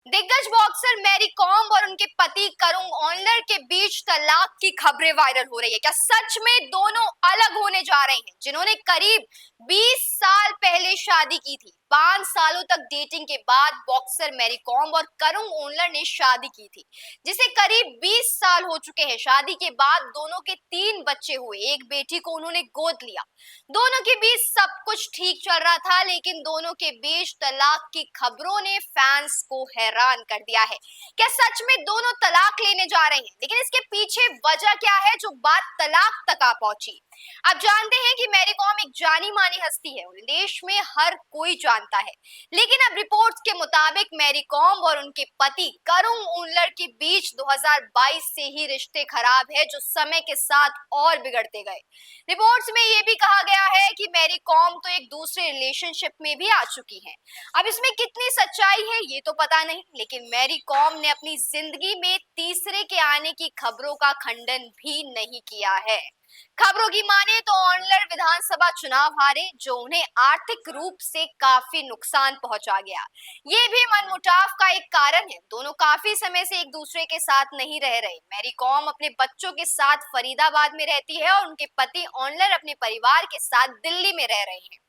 दिग्गज boxer Mary com और उनके पति करुण ऑनलर के बीच तलाक की खबरें वायरल हो रही है। क्या सच में दोनों अलग होने जा रहे हैं? जिन्होंने करीब 20 साल पहले शादी की थी, 5 सालों तक डेटिंग के बाद बॉक्सर मैरी कॉम और करुण ऑनलर ने शादी की थी, जिसे करीब 20 साल हो चुके हैं। शादी के बाद दोनों के 3 बच्चे हुए, एक बेटी को उन्होंने गोद लिया। दोनों के बीच सब कुछ ठीक चल रहा था, लेकिन दोनों के बीच तलाक की खबरों ने फैंस को हैरान कर दिया है। क्या सच में दोनों तलाक लेने जा रहे हैं? लेकिन इसके पीछे वजह क्या है जो बात तलाक तक आ पहुंची? आप जानते हैं कि मैरी कॉम एक जानी मानी हस्ती है, उन्हें देश में हर कोई जानता है। लेकिन अब रिपोर्ट्स के मुताबिक मैरी कॉम और उनके पति करुण उल्लर के बीच 2022 से ही रिश्ते खराब है, जो समय के साथ और बिगड़ते गए। रिपोर्ट्स में ये भी कहा गया है कि मैरी कॉम तो एक दूसरे रिलेशनशिप में भी आ चुकी हैं। अब इसमें कितनी सच्चाई है ये तो पता नहीं, लेकिन मैरी कॉम ने अपनी जिंदगी में तीसरे के आने की खबरों का खंडन भी नहीं किया है। खबरों की माने तो ऑनलर विधानसभा चुनाव हारे, जो उन्हें आर्थिक रूप से काफी नुकसान पहुंचा गया। ये भी मनमुटाव का एक कारण है। दोनों काफी समय से एक दूसरे के साथ नहीं रह रहे। मैरी कॉम अपने बच्चों के साथ फरीदाबाद में रहती है और उनके पति ऑनलर अपने परिवार के साथ दिल्ली में रह रहे हैं।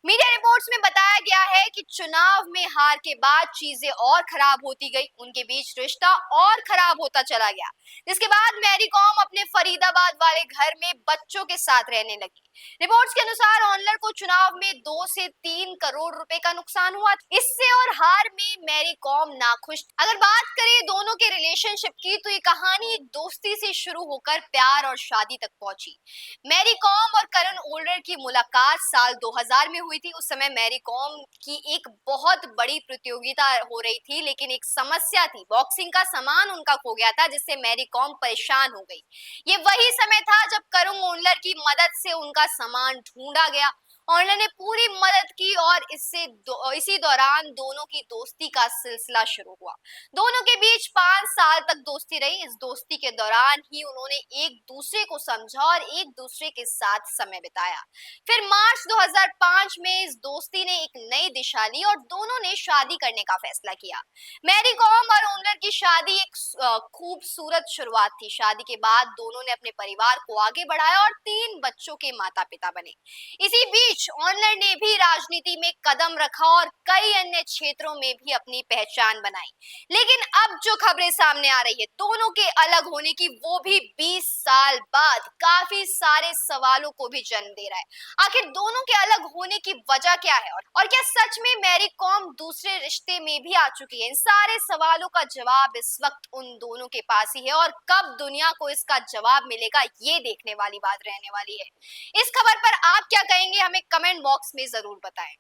मीडिया रिपोर्ट्स में बताया गया है कि चुनाव में हार के बाद चीजें और खराब होती गई, उनके बीच रिश्ता और खराब होता चला गया, जिसके बाद मैरी कॉम अपने फरीदाबाद वाले घर में बच्चों के साथ रहने लगी। रिपोर्ट्स के अनुसार ऑनलर को चुनाव में 2 से 3 करोड़ रुपए का नुकसान हुआ। इससे और हार में मैरी कॉम नाखुश। अगर बात करें दोनों के रिलेशनशिप की, तो ये कहानी एक दोस्ती से शुरू होकर प्यार और शादी तक पहुंची। मैरी कॉम और करण ओल्डर की मुलाकात साल 2000 में हुई थी। उस समय मैरी कॉम की एक बहुत बड़ी प्रतियोगिता हो रही थी, लेकिन एक समस्या थी, बॉक्सिंग का सामान उनका खो गया था, जिससे मैरी कॉम परेशान हो गई। ये वही समय था जब करुण ओल्डर की मदद से उनका सामान ढूंढा गया। ऑनलर ने पूरी मदद की और इसी दौरान दोनों की दोस्ती का सिलसिला शुरू हुआ। दोनों के बीच 5 साल तक दोस्ती रही। इस दोस्ती के दौरान ही उन्होंने एक दूसरे को समझा और एक दूसरे के साथ समय बिताया। फिर मार्च 2005 में इस दोस्ती ने एक नई दिशा ली और दोनों ने शादी करने का फैसला किया। मैरी कॉम और ओनर की शादी एक खूबसूरत शुरुआत थी। शादी के बाद दोनों ने अपने परिवार को आगे बढ़ाया और 3 बच्चों के माता पिता बने। इसी बीच ऑनर ने भी राजनीति में कदम रखा और कई अन्य क्षेत्रों में भी अपनी पहचान बनाई। लेकिन अब जो खबरें सामने आ रही है दोनों के अलग होने की, वो भी 20 साल बाद, काफी सारे सवालों को भी जन्म दे रहा है। आखिर दोनों के अलग होने की वजह क्या है, और क्या सच में मैरी कॉम दूसरे रिश्ते में भी आ चुकी है? इन सारे सवालों का जवाब इस वक्त उन दोनों के पास ही है, और कब दुनिया को इसका जवाब मिलेगा ये देखने वाली बात रहने वाली है। इस खबर पर आप क्या कहेंगे, हमें कमेंट बॉक्स में जरूर बताएं।